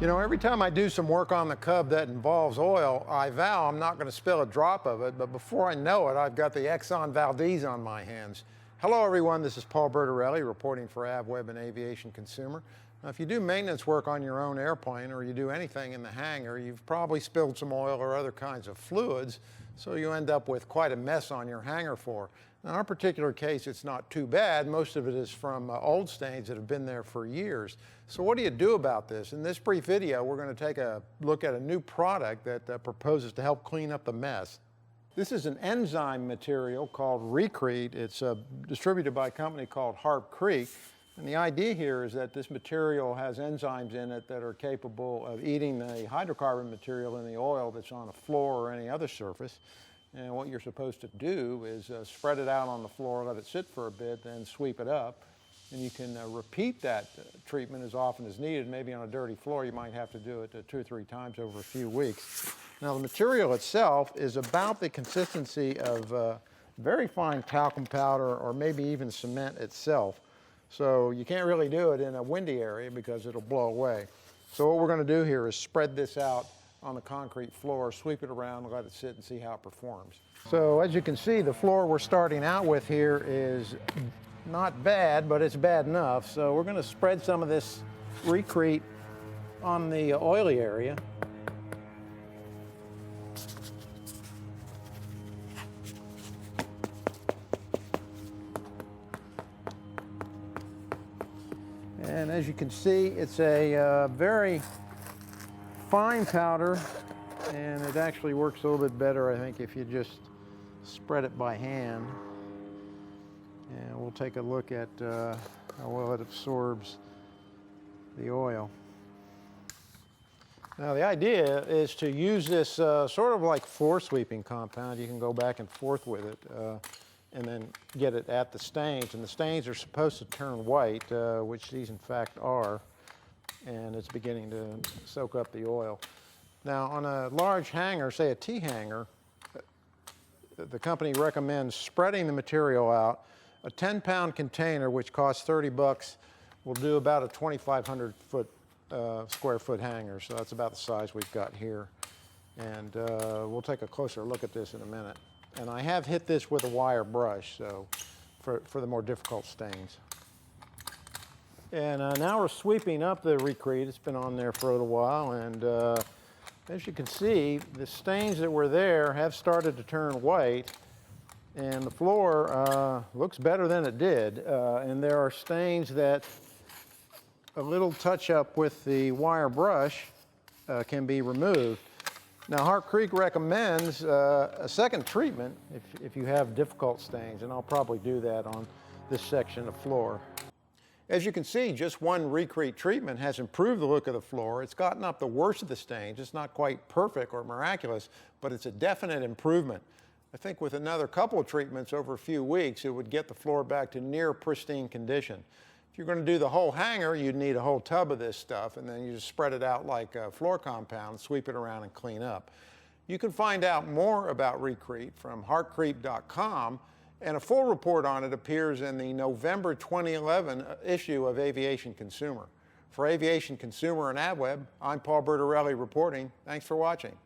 know, every time I do some work on the Cub that involves oil, I vow I'm not going to spill a drop of it, but before I know it, I've got the Exxon Valdez on my hands. Hello everyone, this is Paul Bertorelli reporting for AVweb and Aviation Consumer. Now, if you do maintenance work on your own airplane or you do anything in the hangar, you've probably spilled some oil or other kinds of fluids, so you end up with quite a mess on your hangar floor. Now, in our particular case, it's not too bad. Most of it is from old stains that have been there for years. So what do you do about this? In this brief video, we're going to take a look at a new product that proposes to help clean up the mess. This is an enzyme material called ReKrete. It's distributed by a company called ReKrete. And the idea here is that this material has enzymes in it that are capable of eating the hydrocarbon material in the oil that's on a floor or any other surface. And what you're supposed to do is spread it out on the floor, let it sit for a bit, then sweep it up. And you can repeat that treatment as often as needed. Maybe on a dirty floor, you might have to do it 2 or 3 times over a few weeks. Now, the material itself is about the consistency of very fine talcum powder or maybe even cement itself. So you can't really do it in a windy area because it'll blow away. So what we're going to do here is spread this out on the concrete floor, sweep it around, and let it sit and see how it performs. So as you can see, the floor we're starting out with here is not bad, but it's bad enough. So we're going to spread some of this ReKrete on the oily area. And as you can see, it's a very fine powder, and it actually works a little bit better, I think, if you just spread it by hand. And we'll take a look at how well it absorbs the oil. Now, the idea is to use this sort of like floor sweeping compound. You can go back and forth with it and then get it at the stains. And the stains are supposed to turn white, which these in fact are. And it's beginning to soak up the oil. Now, on a large hangar, say a T-hangar, the company recommends spreading the material out. A 10-pound container, which costs $30, will do about a 2,500 square foot hangar. So that's about the size we've got here. And we'll take a closer look at this in a minute. And I have hit this with a wire brush, so for the more difficult stains. And now we're sweeping up the ReKrete. It's been on there for a little while, and as you can see, the stains that were there have started to turn white, and the floor looks better than it did. And there are stains that a little touch-up with the wire brush can be removed. Now, ReKrete recommends a second treatment if you have difficult stains, and I'll probably do that on this section of floor. As you can see, just one ReKrete treatment has improved the look of the floor. It's gotten up the worst of the stains. It's not quite perfect or miraculous, but it's a definite improvement. I think with another couple of treatments over a few weeks, it would get the floor back to near pristine condition. If you're going to do the whole hangar, you'd need a whole tub of this stuff, and then you just spread it out like a floor compound, sweep it around, and clean up. You can find out more about ReKrete from ReKrete.com, and a full report on it appears in the November 2011 issue of Aviation Consumer. For Aviation Consumer and AVweb, I'm Paul Bertorelli reporting. Thanks for watching.